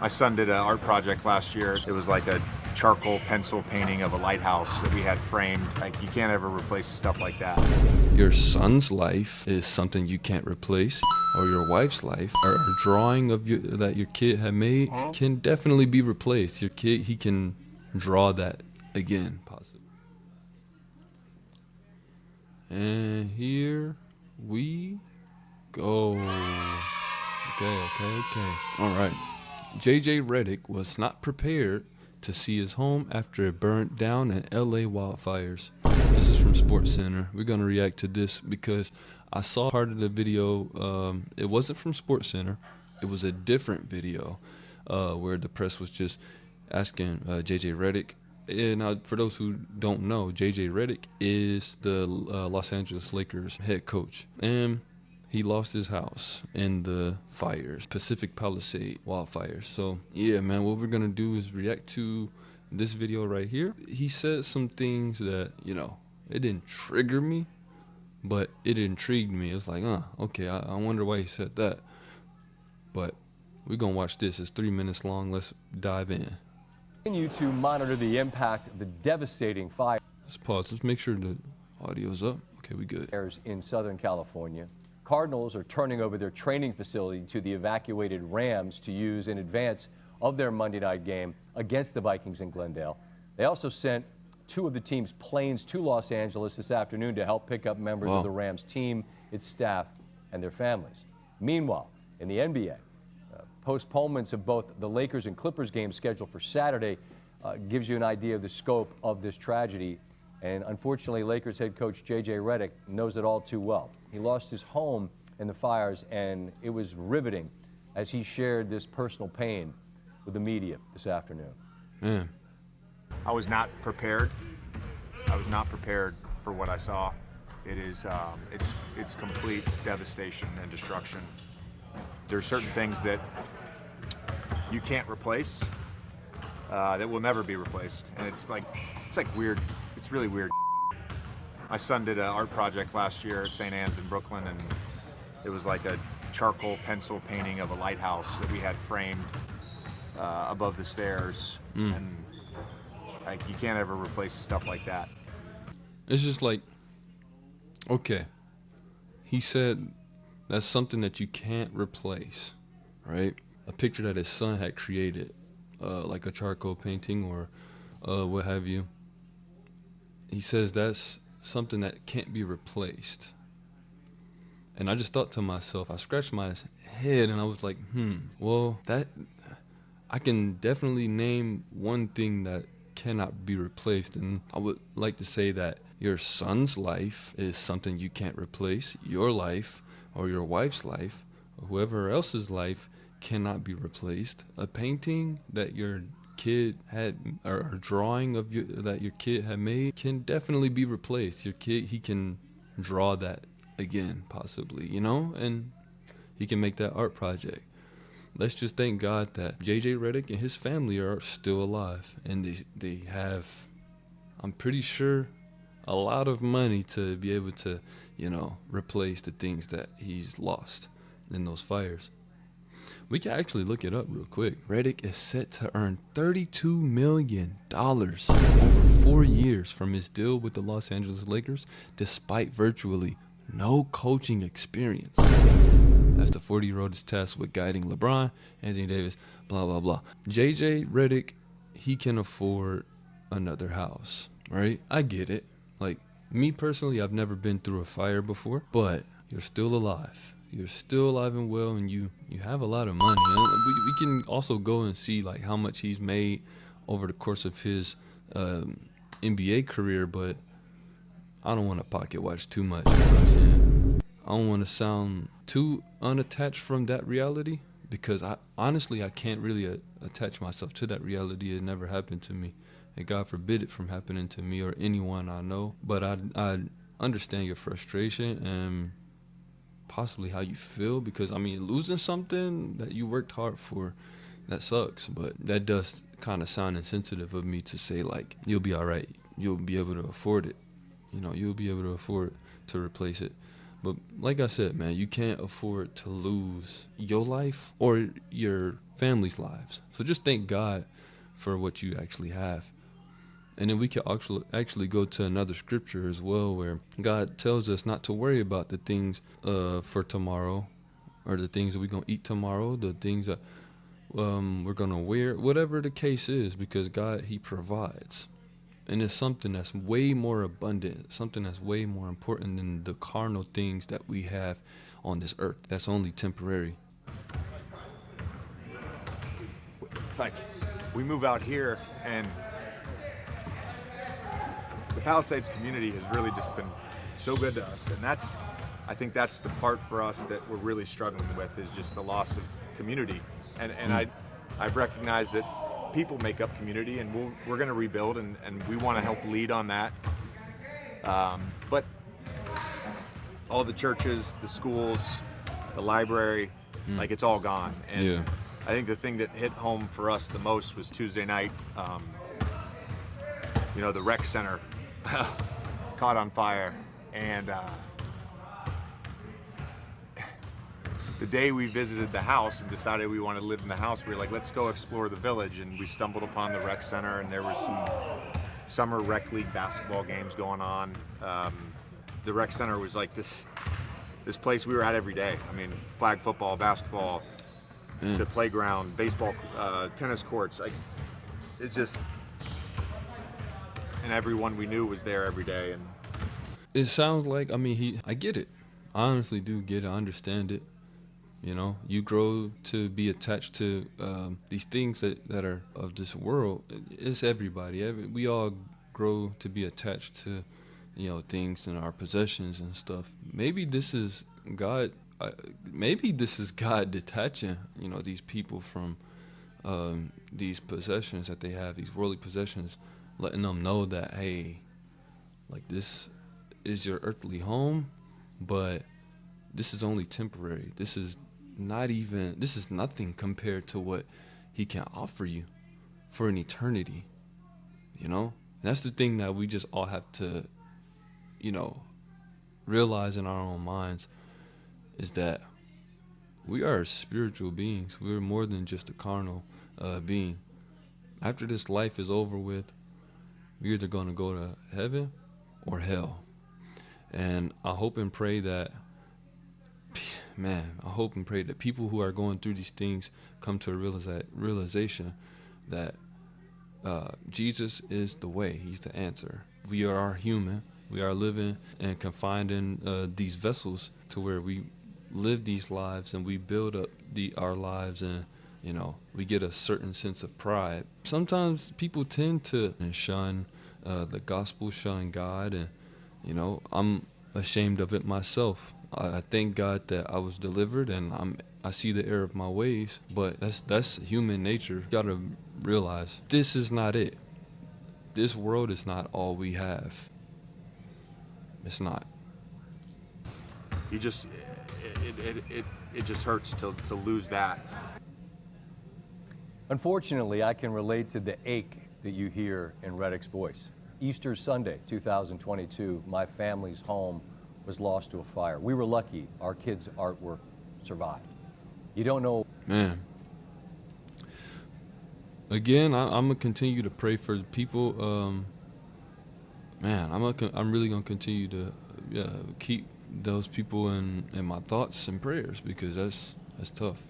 My son did an art project last year. It was like a charcoal pencil painting of a lighthouse that we had framed. Like, you can't ever replace stuff like that. Your son's life is something you can't replace, or your wife's life, or a drawing of that your kid had made can definitely be replaced. Your kid, he can draw that again, possibly. And here we go. Okay. All right. JJ Redick was not prepared to see his home after it burned down in LA wildfires. This is from SportsCenter. We're going to react to this because I saw part of the video. It wasn't from SportsCenter. It was a different video where the press was just asking JJ Redick. And for those who don't know, JJ Redick is the Los Angeles Lakers head coach. And he lost his house in the fires, Pacific Palisades wildfires. So, yeah, man, what we're going to do is react to this video right here. He said some things that, it didn't trigger me, but it intrigued me. It's like, okay, I wonder why he said that. But we're going to watch this. It's 3 minutes long. Let's dive in. Continue to monitor the impact of the devastating fire. Let's pause. Let's make sure the audio's up. Okay, we good. In Southern California. Cardinals are turning over their training facility to the evacuated Rams to use in advance of their Monday night game against the Vikings in Glendale. They also sent 2 of the team's planes to Los Angeles this afternoon to help pick up members of the Rams team, its staff, and their families. Meanwhile, in the NBA, postponements of both the Lakers and Clippers games scheduled for Saturday gives you an idea of the scope of this tragedy. And unfortunately, Lakers head coach J.J. Redick knows it all too well. He lost his home in the fires, and it was riveting as he shared this personal pain with the media this afternoon. I was not prepared. I was not prepared for what I saw. It is, it's complete devastation and destruction. There are certain things that you can't replace, that will never be replaced, and it's like weird. It's really weird. My son did an art project last year at St. Anne's in Brooklyn, and it was like a charcoal pencil painting of a lighthouse that we had framed above the stairs, and like, you can't ever replace stuff like that. It's just like, okay, he said that's something that you can't replace, right? A picture that his son had created, like a charcoal painting or what have you. He says that's something that can't be replaced. And I just thought to myself, I scratched my head and I was like, well, that I can definitely name one thing that cannot be replaced. And I would like to say that your son's life is something you can't replace. Your life or your wife's life or whoever else's life cannot be replaced. A painting that your kid had, or a drawing of that your kid had made, can definitely be replaced. Your kid, he can draw that again, possibly, and he can make that art project. Let's just thank God that JJ Redick and his family are still alive, and they have, I'm pretty sure, a lot of money to be able to, replace the things that he's lost in those fires. We can actually look it up real quick. Redick is set to earn $32 million over 4 years from his deal with the Los Angeles Lakers, despite virtually no coaching experience. As the 40-year-old is tasked with guiding LeBron, Anthony Davis, blah, blah, blah. JJ Redick, he can afford another house, right? I get it. Like, me personally, I've never been through a fire before, but you're still alive. You're still alive and well, and you have a lot of money. We can also go and see like how much he's made over the course of his NBA career, but I don't want to pocket watch too much. You know what I'm saying? I don't want to sound too unattached from that reality, because I honestly can't really attach myself to that reality. It never happened to me, and God forbid it from happening to me or anyone I know. But I understand your frustration and possibly how you feel, because losing something that you worked hard for, that sucks. But that does kind of sound insensitive of me to say like, you'll be all right, you'll be able to afford it, you'll be able to afford to replace it. But like I said, man, you can't afford to lose your life or your family's lives. So just thank God for what you actually have. And then we can actually go to another scripture as well, where God tells us not to worry about the things for tomorrow, or the things that we're going to eat tomorrow, the things that we're going to wear, whatever the case is, because God, he provides. And it's something that's way more abundant, something that's way more important than the carnal things that we have on this earth. That's only temporary. It's like we move out here, and the Palisades community has really just been so good to us. And I think that's the part for us that we're really struggling with, is just the loss of community. And I've recognized that people make up community, and we're going to rebuild, and we want to help lead on that. But all the churches, the schools, the library, like, it's all gone. And Yeah. I think the thing that hit home for us the most was Tuesday night. The rec center caught on fire, and the day we visited the house and decided we wanted to live in the house, we were like, let's go explore the village. And we stumbled upon the rec center, and there was some summer rec league basketball games going on. The rec center was like this place we were at every day. I mean, flag football, basketball, the playground, baseball, tennis courts. Like, it just, and everyone we knew was there every day. And It sounds like, I get it. I honestly do get it. I understand it. You grow to be attached to these things that are of this world. It's everybody. We all grow to be attached to, things and our possessions and stuff. Maybe this is God. Maybe this is God detaching, these people from these possessions that they have, these worldly possessions, letting them know that, hey, like, this is your earthly home, but this is only temporary. This is nothing compared to what he can offer you for an eternity. And that's the thing that we just all have to, realize in our own minds, is that we are spiritual beings. We're more than just a carnal being. After this life is over with, we're either going to go to heaven or hell. And I hope and pray that, people who are going through these things come to a realization that Jesus is the way. He's the answer. We are human. We are living and confined in these vessels to where we live these lives, and we build up our lives, and we get a certain sense of pride. Sometimes people tend to shun the gospel, shun God, and I'm ashamed of it myself. I thank God that I was delivered, and I see the error of my ways, but that's human nature. You gotta realize this is not it. This world is not all we have. It's not. it just hurts to lose that. Unfortunately, I can relate to the ache that you hear in Redick's voice. Easter Sunday, 2022, my family's home was lost to a fire. We were lucky our kids' artwork survived. You don't know. Man. Again, I'm gonna continue to pray for the people. I'm really gonna continue to keep those people in my thoughts and prayers, because that's tough.